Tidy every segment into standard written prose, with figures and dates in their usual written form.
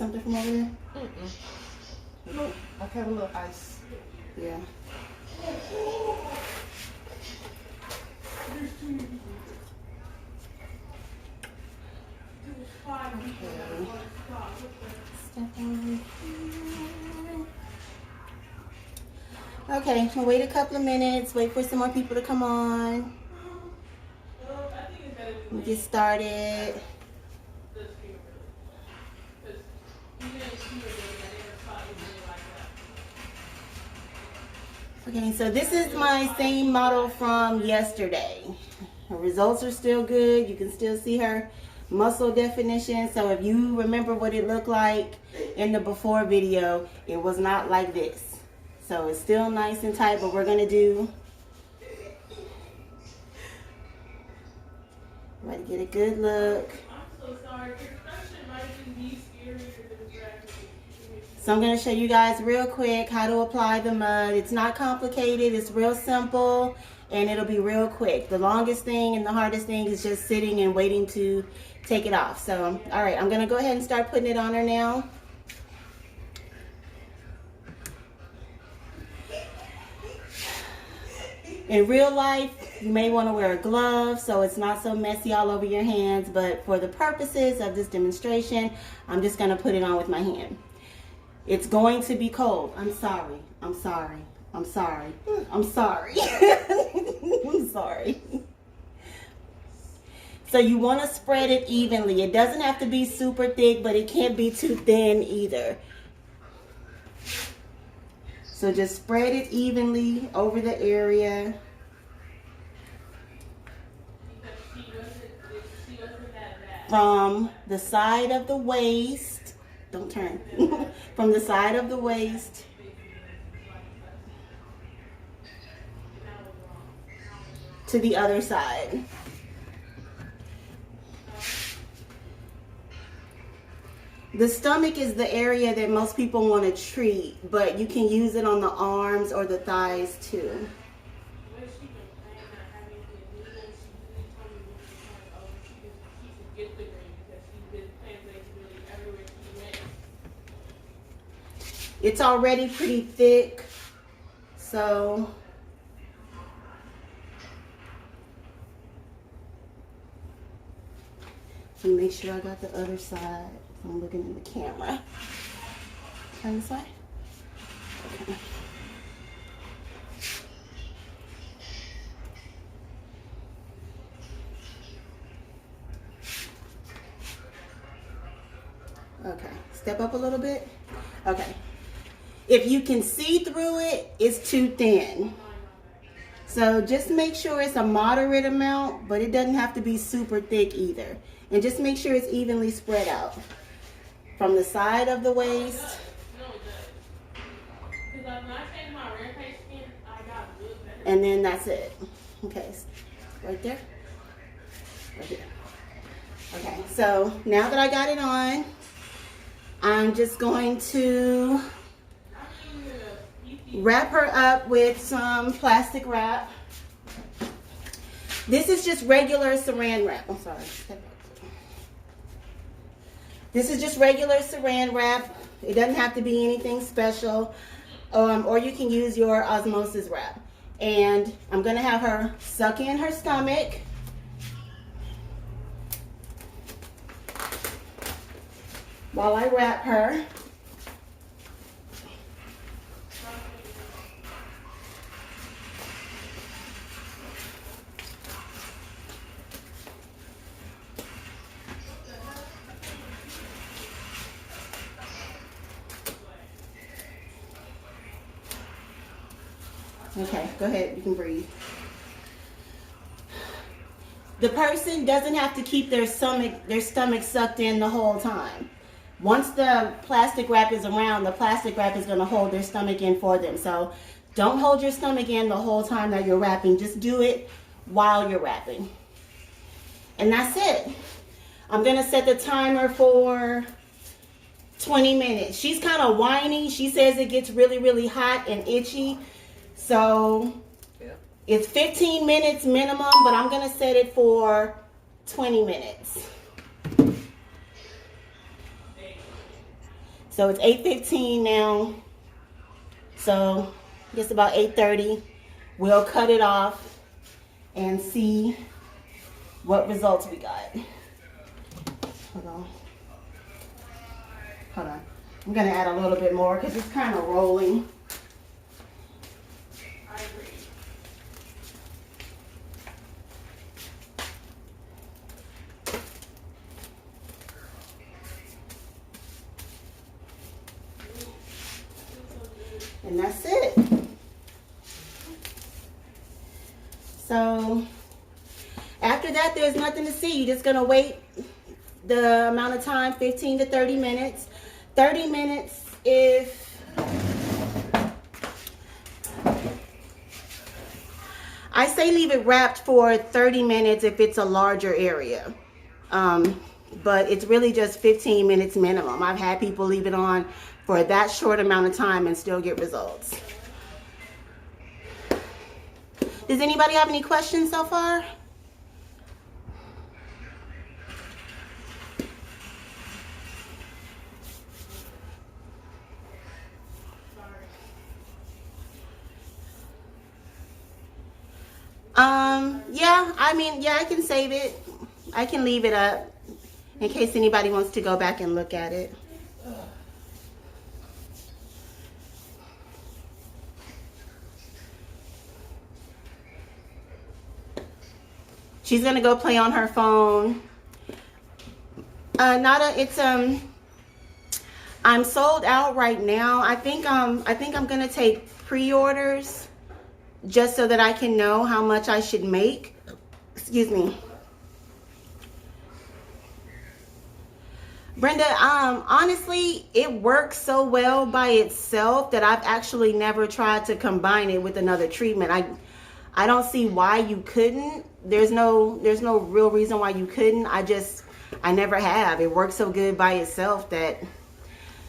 something from over there? Look, I have a little ice. Yeah. Okay, we'll wait a couple of minutes, wait for some more people to come on. We'll get started. Okay, so this is my same model from yesterday. Her results are still good. You can still see her muscle definition. So if you remember what it looked like in the before video, it was not like this. So it's still nice and tight, but we're gonna do, try to get a good look. I'm so sorry. Construction might just be scarier than gravity. So I'm going to show you guys real quick how to apply the mud. It's not complicated. It's real simple and it'll be real quick. The longest thing and the hardest thing is just sitting and waiting to take it off. So, all right, I'm going to go ahead and start putting it on her now. In real life, you may want to wear a glove so it's not so messy all over your hands, but for the purposes of this demonstration, I'm just going to put it on with my hand. It's going to be cold. I'm sorry. I'm sorry. I'm sorry. I'm sorry. I'm sorry. So you want to spread it evenly. It doesn't have to be super thick, but it can't be too thin either. So just spread it evenly over the area. From the side of the waist. Don't turn. From the side of the waist to the other side. The stomach is the area that most people want to treat, but you can use it on the arms or the thighs too. It's already pretty thick, so let me make sure I got the other side. I'm looking in the camera. Turn this way. Okay. Okay, step up a little bit. Okay. If you can see through it, it's too thin. So just make sure it's a moderate amount, but it doesn't have to be super thick either. And just make sure it's evenly spread out. From the side of the waist. And then that's it. Okay, right there. Right here. Okay, so now that I got it on, I'm just going to wrap her up with some plastic wrap. This is just regular saran wrap. I'm sorry. This is just regular saran wrap. It doesn't have to be anything special. Or you can use your osmosis wrap. And I'm going to have her suck in her stomach. While I wrap her. Okay, go ahead, you can breathe. The person doesn't have to keep their stomach sucked in the whole time. Once the plastic wrap is around, the plastic wrap is going to hold their stomach in for them. So don't hold your stomach in the whole time that you're wrapping. Just do it while you're wrapping. And that's it. I'm going to set the timer for 20 minutes. She's kind of whiny. She says it gets really, really hot and itchy. So it's 15 minutes minimum, but I'm going to set it for 20 minutes. So it's 8:15 now. So just about 8:30. We'll cut it off and see what results we got. Hold on. Hold on. I'm gonna add a little bit more because it's kind of rolling. I agree. And that's it. So after that, there's nothing to see. You're just gonna wait the amount of time, 15 to 30 minutes. 30 minutes if I say leave it wrapped for 30 minutes if it's a larger area. But it's really just 15 minutes minimum. I've had people leave it on for that short amount of time and still get results. Does anybody have any questions so far? Yeah, I mean, yeah, I can save it. I can leave it up in case anybody wants to go back and look at it. She's gonna go play on her phone. I'm sold out right now. I think I'm gonna take pre-orders just so that I can know how much I should make. Excuse me. Brenda, honestly, it works so well by itself that I've actually never tried to combine it with another treatment. I don't see why you couldn't. There's no real reason why you couldn't. I never have. It works so good by itself that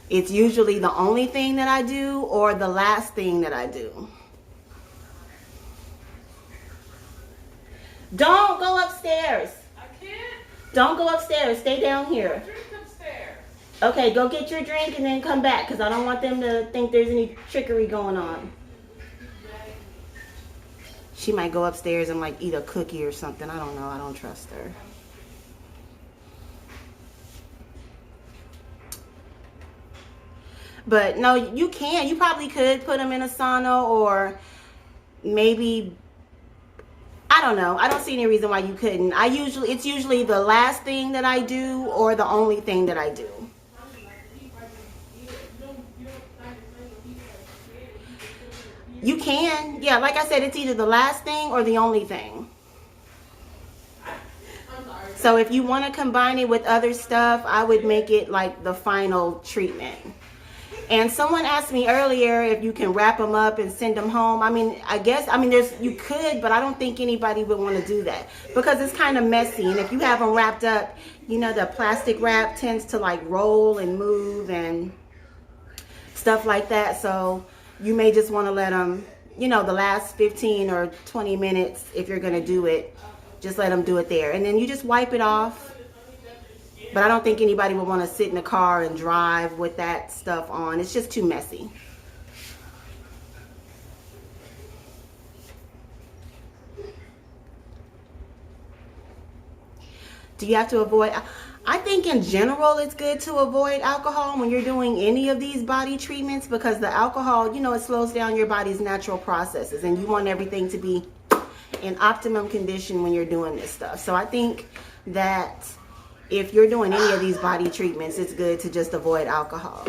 it's usually the only thing that I do or the last thing that I do. Don't go upstairs. I can't Don't go upstairs. Stay down here. drink upstairs. Okay, go get your drink and then come back because I don't want them to think there's any trickery going on. She might go upstairs and like eat a cookie or something. I don't know. I don't trust her. But no, you can. You probably could put them in a sauna or maybe, I don't know. I don't see any reason why you couldn't. It's usually the last thing that I do or the only thing that I do. You can. Yeah, like I said, it's either the last thing or the only thing. So if you want to combine it with other stuff, I would make it like the final treatment. And someone asked me earlier if you can wrap them up and send them home. You could, but I don't think anybody would want to do that because it's kind of messy. And if you have them wrapped up, the plastic wrap tends to like roll and move and stuff like that. So you may just want to let them, the last 15 or 20 minutes, if you're going to do it, just let them do it there. And then you just wipe it off. But I don't think anybody would want to sit in the car and drive with that stuff on. It's just too messy. Do you have to avoid? I think in general it's good to avoid alcohol when you're doing any of these body treatments because the alcohol, it slows down your body's natural processes and you want everything to be in optimum condition when you're doing this stuff. So I think that if you're doing any of these body treatments, it's good to just avoid alcohol.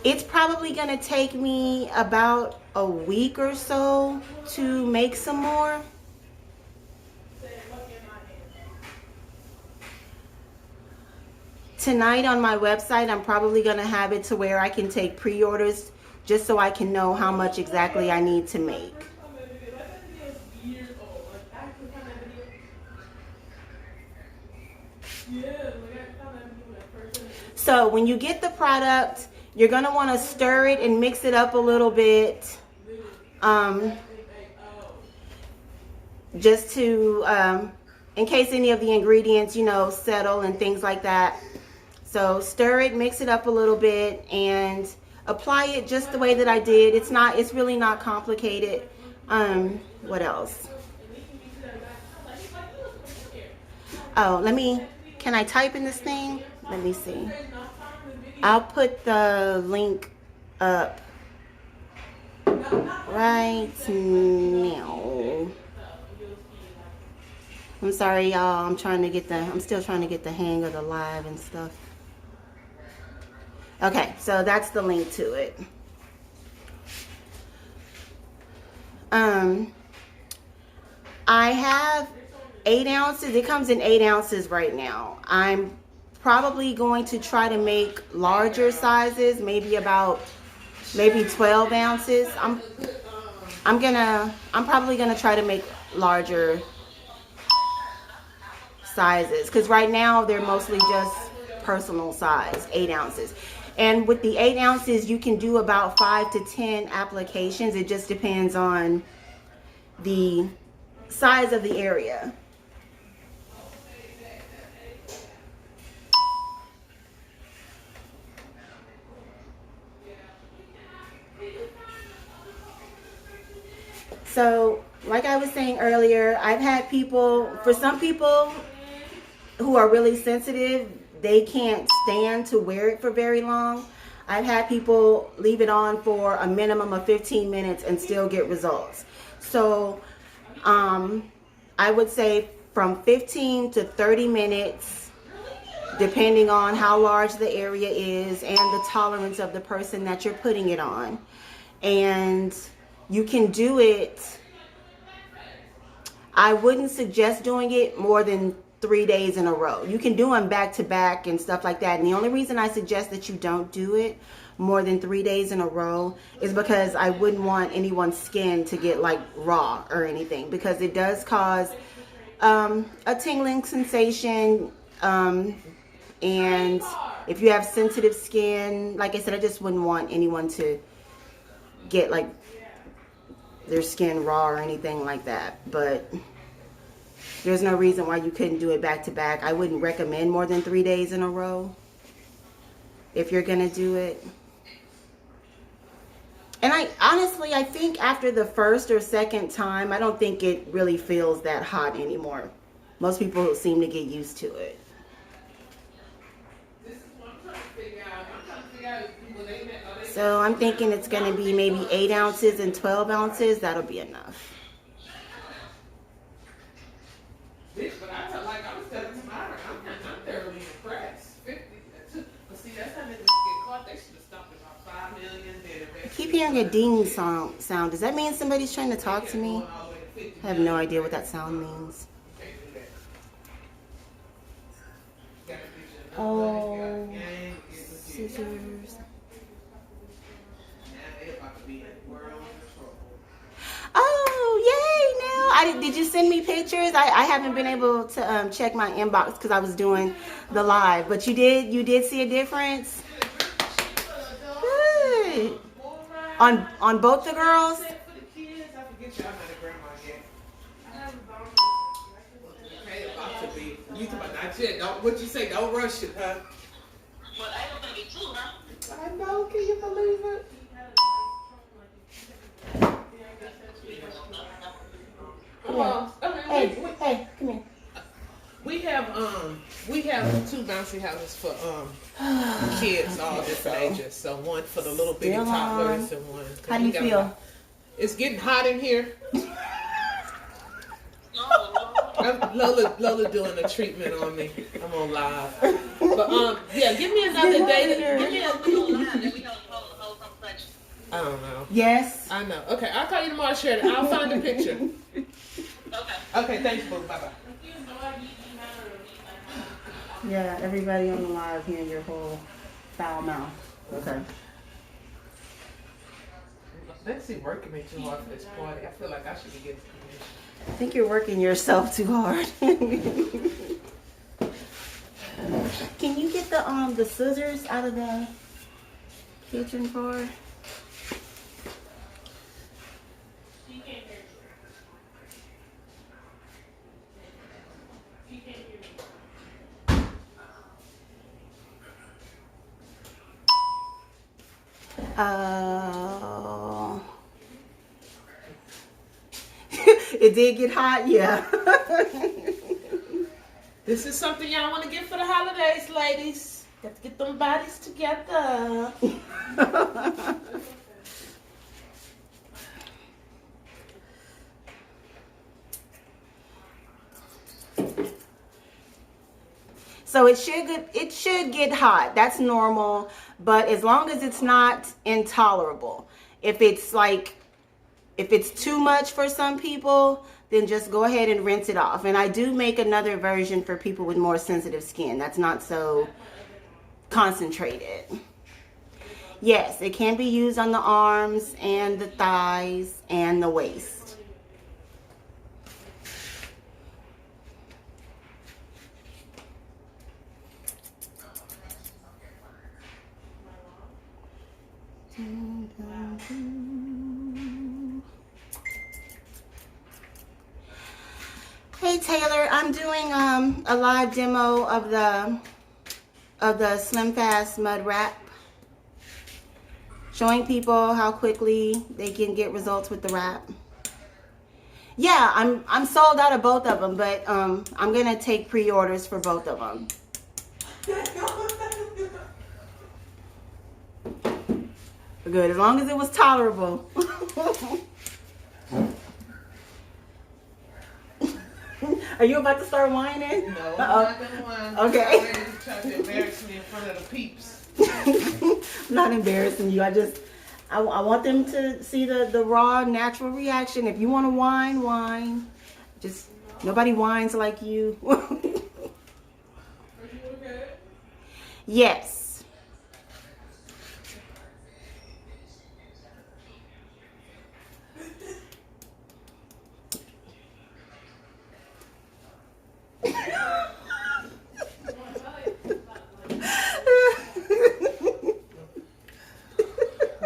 It's probably going to take me about a week or so to make some more. Tonight on my website, I'm probably going to have it to where I can take pre-orders just so I can know how much exactly I need to make. So when you get the product, you're going to want to stir it and mix it up a little bit. Just to, in case any of the ingredients, settle and things like that. So stir it, mix it up a little bit, and apply it just the way that I did. It's really not complicated. What else? Oh, can I type in this thing? Let me see. I'll put the link up right now. I'm sorry, y'all. I'm still trying to get the hang of the live and stuff. Okay, so that's the link to it. I have 8 ounces. It comes in 8 ounces right now. I'm probably going to try to make larger sizes, maybe 12 ounces. I'm probably gonna try to make larger sizes, because right now they're mostly just personal size, 8 ounces. And with the 8 ounces, you can do about 5 to 10 applications. It just depends on the size of the area. So, like I was saying earlier, I've had for some people who are really sensitive, they can't stand to wear it for very long. I've had people leave it on for a minimum of 15 minutes and still get results. So, I would say from 15 to 30 minutes, depending on how large the area is and the tolerance of the person that you're putting it on. And you can do it. I wouldn't suggest doing it more than 3 days in a row. You can do them back to back and stuff like that. And the only reason I suggest that you don't do it more than 3 days in a row is because I wouldn't want anyone's skin to get like raw or anything, because it does cause a tingling sensation. And if you have sensitive skin, like I said, I just wouldn't want anyone to get like their skin raw or anything like that. But there's no reason why you couldn't do it back to back. I wouldn't recommend more than 3 days in a row if you're gonna do it. And I think after the first or second time, I don't think it really feels that hot anymore. Most people seem to get used to it. So I'm thinking it's going to be maybe 8 ounces and 12 ounces. That'll be enough. But I was telling Tamara, I'm thoroughly impressed. 50, but see, that's how niggas get caught. They should have stopped about 5 million. I keep hearing a ding sound. Does that mean somebody's trying to talk to me? I have no idea what that sound means. Oh, scissors. Oh, yay! Now, did you send me pictures? I haven't been able to check my inbox because I was doing the live. But you did see a difference. Good. On both the girls. What you say? Don't rush it, huh? Well, I don't think it's true, huh? I know. Can you believe it? Hey, come here. We have 2 bouncy houses for kids all different ages. So one for the little bitty Still toddlers on. and one. How do you feel? It's getting hot in here. Oh, Lola doing a treatment on me. I'm on live. But yeah, give me another day. Give me a. I don't know. Yes. I know. Okay, I'll call you tomorrow, Sheridan. I'll find a picture. Okay, thanks, boo. Bye bye. Yeah, everybody on the live hearing your whole foul mouth. Okay. Betsy working me too hard for this party. I feel like I should be getting commission. I think you're working yourself too hard. Can you get the scissors out of the kitchen drawer? It did get hot, yeah. This is something y'all want to get for the holidays, ladies. Got to get them bodies together. So it should get hot. That's normal, but as long as it's not intolerable. If it's too much for some people, then just go ahead and rinse it off. And I do make another version for people with more sensitive skin. That's not so concentrated. Yes, it can be used on the arms and the thighs and the waist. Hey Taylor, I'm doing a live demo of the Slim Fast Mud Wrap, showing people how quickly they can get results with the wrap. Yeah, I'm sold out of both of them, but I'm gonna take pre-orders for both of them. Good, as long as it was tolerable. Are you about to start whining? No, I'm not gonna whine. Okay. I'm ready to try to embarrass me in front of the peeps. I'm not embarrassing you. I want them to see the raw, natural reaction. If you want to whine, whine. Just nobody whines like you. Are you okay? Yes.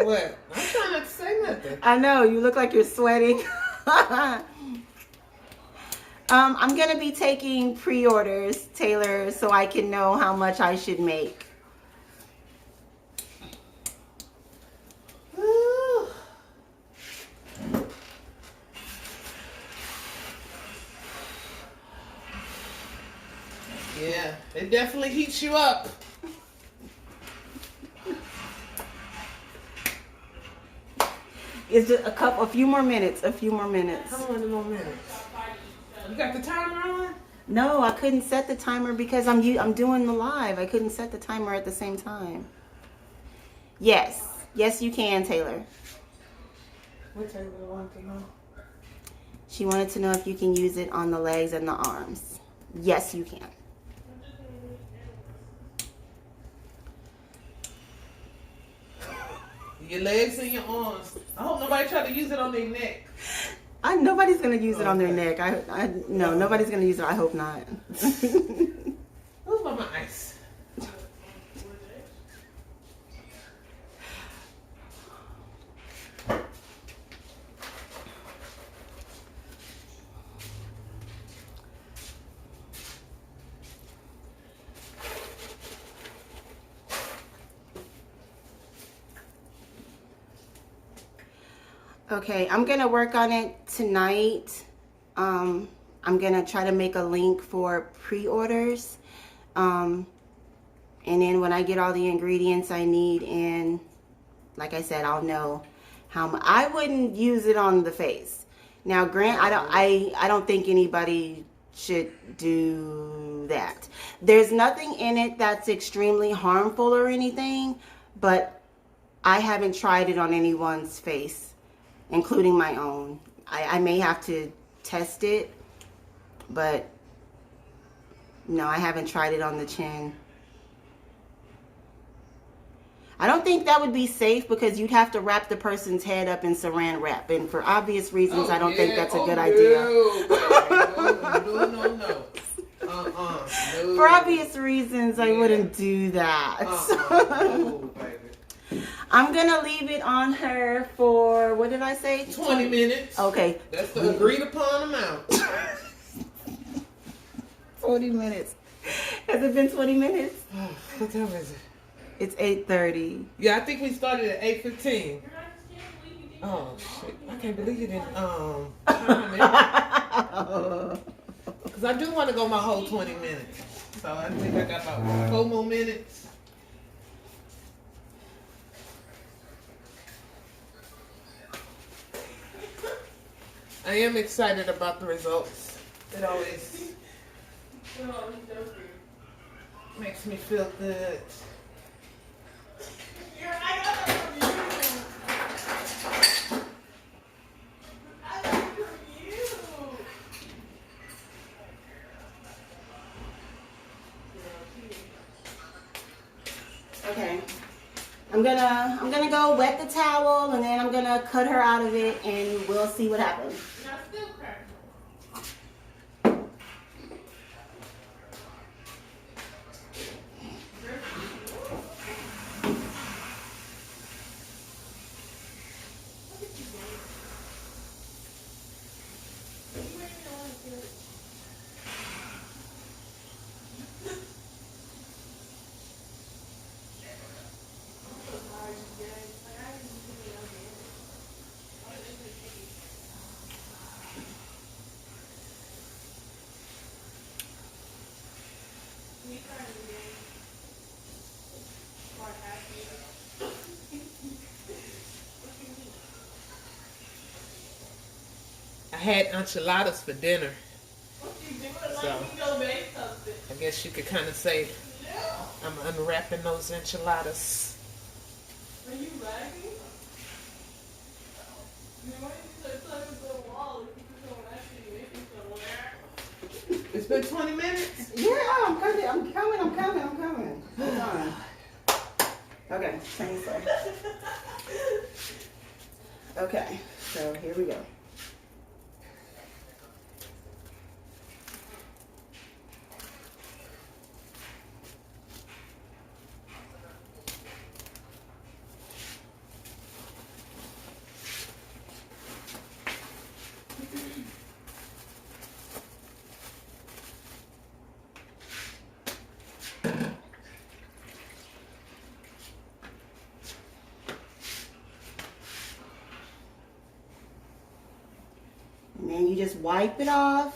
What? I'm trying not to say nothing. I know, you look like you're sweating. I'm going to be taking pre-orders, Taylor, so I can know how much I should make. Yeah, it definitely heats you up. It's just a few more minutes, How many more minutes? You got the timer on? No, I couldn't set the timer because I'm doing the live. I couldn't set the timer at the same time. Yes, you can, Taylor. What Taylor want to know? She wanted to know if you can use it on the legs and the arms. Yes, you can. Your legs and your arms. I hope nobody tried to use it on their neck. Nobody's gonna use it on their neck. No, nobody's gonna use it. I hope not. Who's my ice? Okay, I'm gonna work on it tonight. I'm gonna try to make a link for pre-orders. And then when I get all the ingredients I need in, like I said, I'll know how much. I wouldn't use it on the face. Now, Grant, I don't think anybody should do that. There's nothing in it that's extremely harmful or anything, but I haven't tried it on anyone's face, including my own. I may have to test it, but no, I haven't tried it on the chin. I don't think that would be safe because you'd have to wrap the person's head up in saran wrap, and for obvious reasons, I don't think that's a good idea. No. No. For obvious reasons, I wouldn't do that. No, baby. I'm gonna leave it on her for, what did I say? 20 minutes. Okay. That's the agreed upon amount. 20 minutes. Has it been 20 minutes? What time is it? It's 8:30. Yeah, I think we started at 8:15. Girl, I just can't believe you didn't. Oh shit! I can't believe you didn't time it. Cause I do want to go my whole 20 minutes. So I think I got about 4 more minutes. I am excited about the results. It always Oh, he's so good. makes me feel good. Girl, I got that from you. I got it from you. Okay. I'm gonna go wet the towel and then I'm gonna cut her out of it and we'll see what happens. And I still crack. I had enchiladas for dinner. What you doing? Like So. you go make something. I guess you could kind of say I'm unwrapping those enchiladas. Are you lagging? You want to plug into the wall if you don't actually make it somewhere. It's been 20 minutes. Yeah, I'm coming. Hold on. Okay, same way. Okay, so here we go. And then you just wipe it off.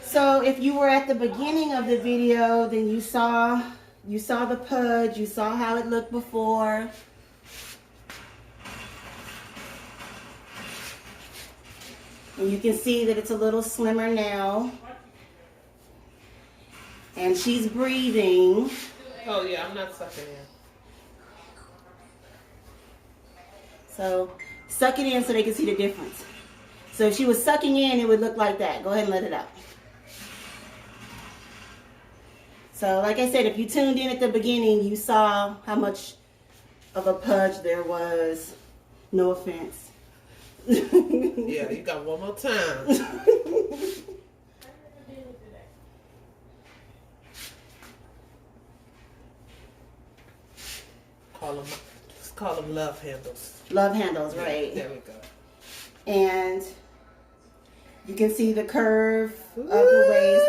So if you were at the beginning of the video, then you saw the pudge, you saw how it looked before. And you can see that it's a little slimmer now. And she's breathing. Oh yeah, I'm not sucking in. So suck it in so they can see the difference. So if she was sucking in, it would look like that. Go ahead and let it out. So like I said, if you tuned in at the beginning, you saw how much of a pudge there was. No offense. Yeah, you got one more time. Just call them love handles. Love handles, right? There we go. And you can see the curve of the waist.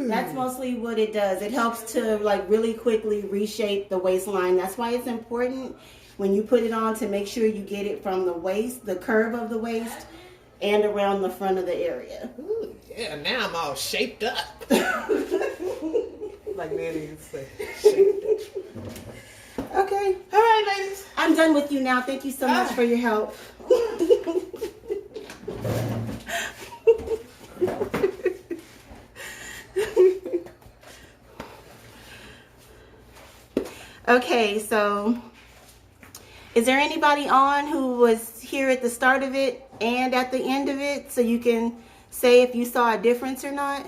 That's mostly what it does. It helps to like really quickly reshape the waistline. That's why it's important when you put it on to make sure you get it from the waist, the curve of the waist, and around the front of the area. Ooh, yeah, now I'm all shaped up. Like Nanny used to say, shaped up. Okay. All right, ladies. I'm done with you now. Thank you so much for your help. Okay, so is there anybody on who was here at the start of it and at the end of it so you can say if you saw a difference or not?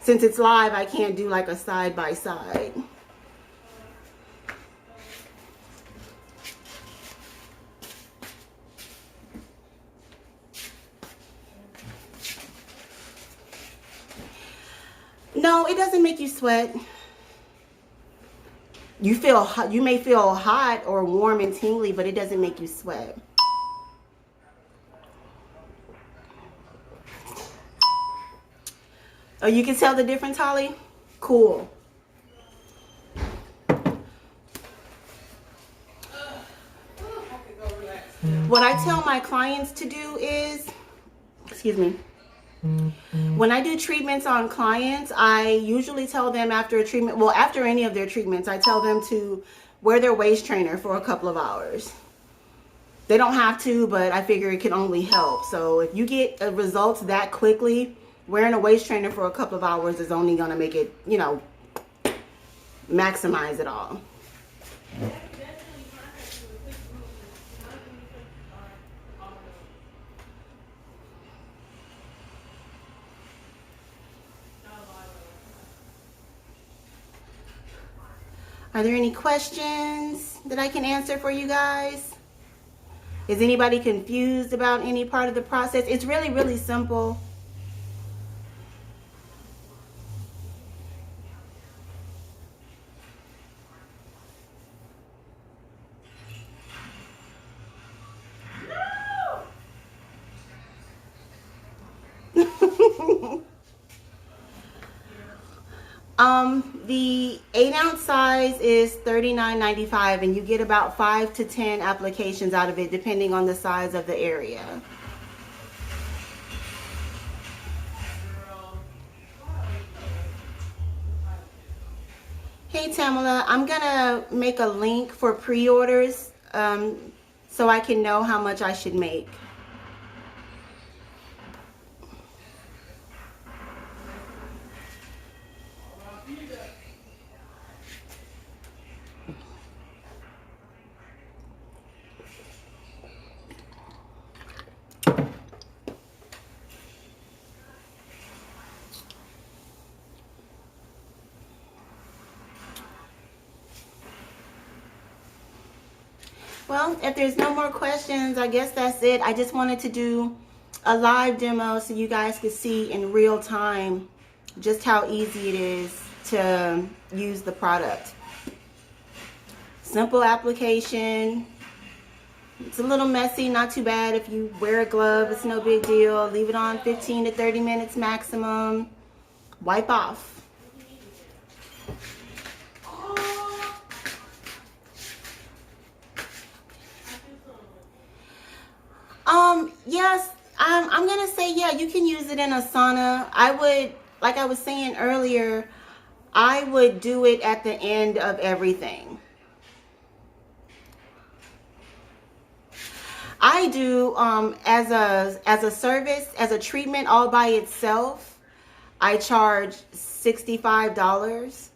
Since it's live, I can't do like a side by side. No, it doesn't make you sweat. You may feel hot or warm and tingly, but it doesn't make you sweat. Oh, you can tell the difference, Holly? Cool. What I tell my clients to do is, excuse me, when I do treatments on clients, I usually tell them after a treatment, well, after any of their treatments, I tell them to wear their waist trainer for a couple of hours. They don't have to, but I figure it can only help. So if you get results that quickly, wearing a waist trainer for a couple of hours is only going to make it, you know, maximize it all. Are there any questions that I can answer for you guys? Is anybody confused about any part of the process? It's really, really simple. The 8-ounce size is $39.95, and you get about 5 to 10 applications out of it, depending on the size of the area. Hey Tamala, I'm gonna make a link for pre-orders so I can know how much I should make. Well, if there's no more questions, I guess that's it. I just wanted to do a live demo so you guys could see in real time just how easy it is to use the product. Simple application. It's a little messy, not too bad. If you wear a glove, it's no big deal. Leave it on 15 to 30 minutes maximum. Wipe off. Yes, I'm gonna say, yeah, you can use it in a sauna. I would, like I was saying earlier, I would do it at the end of everything. I do as a service, as a treatment all by itself, I charge $65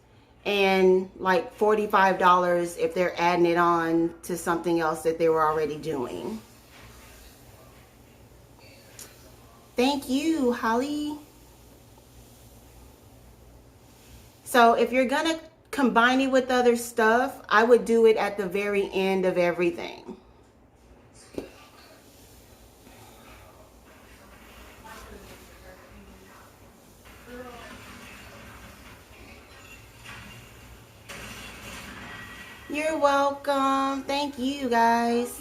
and like $45 if they're adding it on to something else that they were already doing. Thank you, Holly. So if you're gonna combine it with other stuff, I would do it at the very end of everything. You're welcome. Thank you, guys.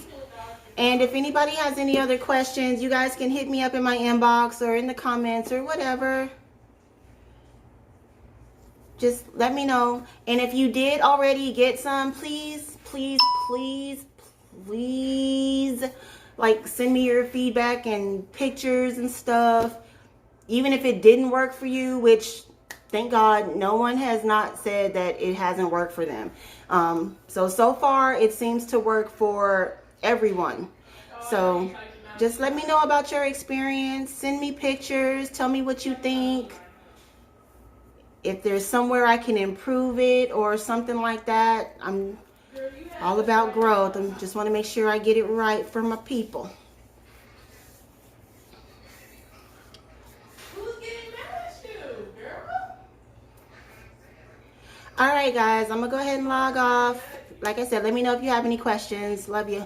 And if anybody has any other questions, you guys can hit me up in my inbox or in the comments or whatever. Just let me know. And if you did already get some, please, please, please, please, like, send me your feedback and pictures and stuff. Even if it didn't work for you, which, thank God, no one has not said that it hasn't worked for them. So far, it seems to work for everyone. So just let me know about your experience. Send me pictures. Tell me what you think. If there's somewhere I can improve it or something like that. I'm all about growth. I just want to make sure I get it right for my people. Who's getting mad at you, girl? All right, guys. I'm going to go ahead and log off. Like I said, let me know if you have any questions. Love you.